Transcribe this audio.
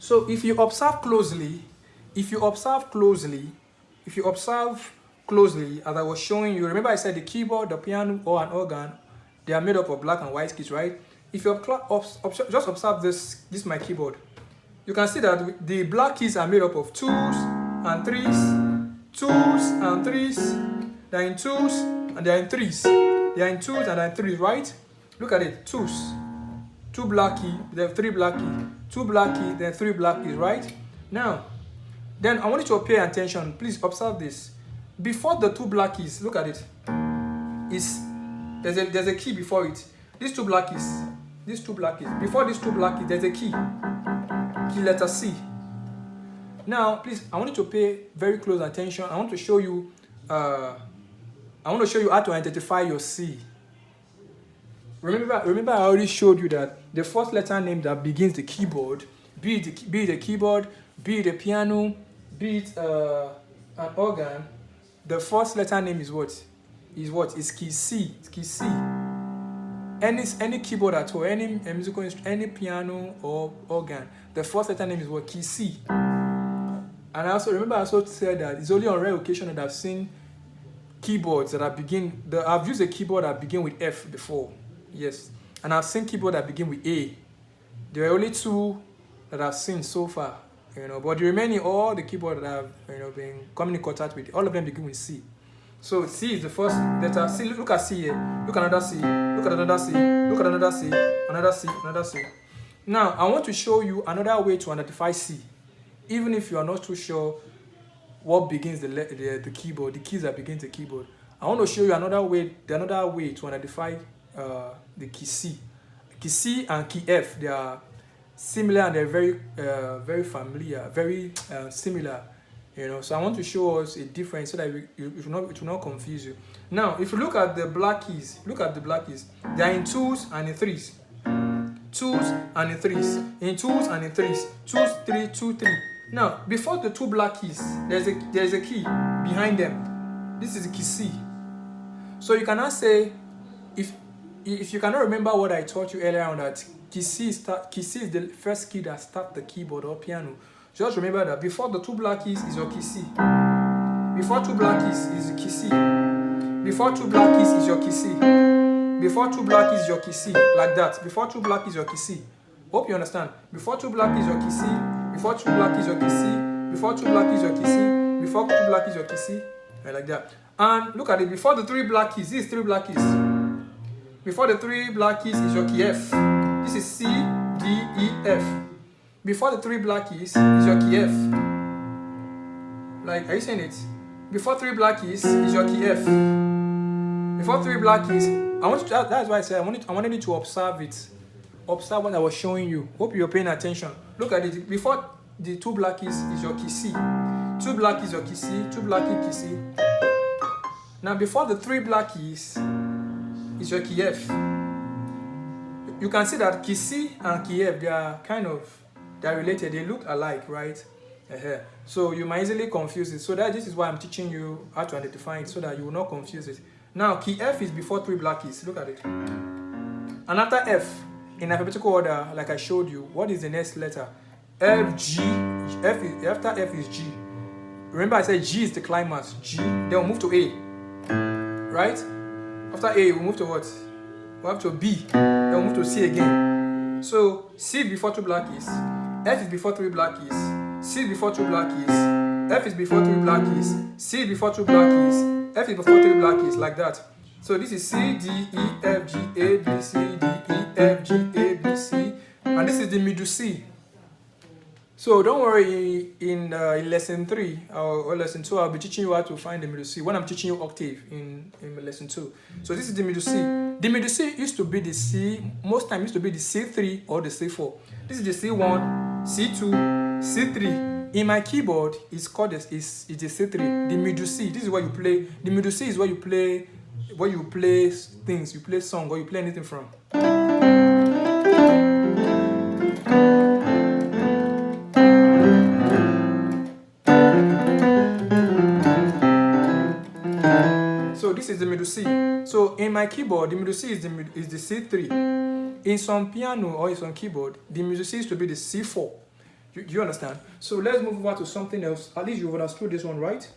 So if you observe closely, if you observe closely, as I was showing you, remember I said the keyboard, the piano, or an organ, they are made up of black and white keys, right? If you just observe this is my keyboard. You can see that the black keys are made up of 2s and 3s, 2s and 3s, they're in 2s and they're in 3s. They're in 2s and they're in 3s, right? Look at it, 2s. 2 black key, then 3 black key, 2 black key, then 3 black keys, right? Now, then I want you to pay attention. Please observe this. Before the 2 black keys, look at it. There's a key before it. These 2 black keys. Before these 2 black keys, there's a key. Key letter C. Now, please, I want you to pay very close attention. I want to show you how to identify your C. Remember, I already showed you that the first letter name that begins the keyboard, be it the keyboard, be it a piano, be it an organ, the first letter name is what? Is key C. It's key C. Any keyboard at all, any musical instrument, any piano or organ, the first letter name is what? Key C. And I also said that it's only on rare occasion that I've seen keyboards that I've used a keyboard that begin with F before. Yes. And I've seen keyboard that begin with A. There are only 2 that I've seen so far, but the remaining, all the keyboard that I've been coming in contact with, all of them begin with C. So C is the first letter. C, look at C here. Look at another C. Look at another C. Look at another C. Another C. Another C. Now, I want to show you another way to identify C. Even if you are not too sure what begins the keyboard, the keys that begin the keyboard, I want to show you another way to identify the key C. Key C and key F, they are similar and they're very familiar, very similar. So I want to show us a difference so that it will not confuse you. Now, if you look at the black keys, they are in 2s and in 3s. 2s and in 3s. In 2s and in 3s. 2s, 3, 2, 3. Now, before the 2 black keys, there's a key behind them. This is the key C. So you cannot say, if you cannot remember what I taught you earlier on, that key C is the first key that starts the keyboard or piano. Just remember that before the 2 black keys is your key C. Before 2 black keys is your key C. Before 2 black keys is your key C. Before 2 black keys is your key C. Like that. Before 2 black keys is your key C. Hope you understand. Before 2 black keys is your key C. Before 2 black keys is your key C. Before 2 black keys is your key C. Before 2 black keys is your key C. Like that. And look at it. Before the 3 black keys, this is 3 black keys. Before the 3 black keys is your key F. This is C, D, E, F. Before the 3 black keys is your key F. Like, are you saying it? Before 3 black keys is your key F. Before 3 black keys, that's why I said I wanted you to observe it. Observe what I was showing you. Hope you're paying attention. Look at it. Before the 2 black keys is your key C. 2 black keys your key C. 2 black key C. Now before the 3 black keys is your key F. You can see that key C and key F, they're related. They look alike, right? So you might easily confuse it. So this is why I'm teaching you how to identify it so that you will not confuse it. Now key F is before 3 black keys. Look at it. And after F, in alphabetical order, like I showed you, what is the next letter? F, G. After F is G. Remember I said G is the climax. G. Then we'll move to A. Right? After A, we'll move to what? We'll have to B. Then we'll move to C again. So C is before 2 black keys. F is before 3 black keys. C is before 2 black keys. F is before 3 black keys. C is before 2 black keys. F is before 3 black keys, like that. So this is C, D, E, F, G, A, B, C, D, E, F, G, A, B, C. And this is the middle C. So don't worry, in lesson 3 or lesson 2, I'll be teaching you how to find the middle C when I'm teaching you octave in lesson 2. So this is the middle C. The middle C used to be the C, most times used to be the C3 or the C4. This is the C1, C2, C3. In my keyboard, it's called it's the C3. The middle C, this is where you play. The middle C is where you play things, you play song or you play anything from. So this is the middle C. So in my keyboard, the middle C is the C3. In some piano or in some keyboard, the middle C used to be the C4. Do you understand? So let's move over to something else. At least you've understood this one, right?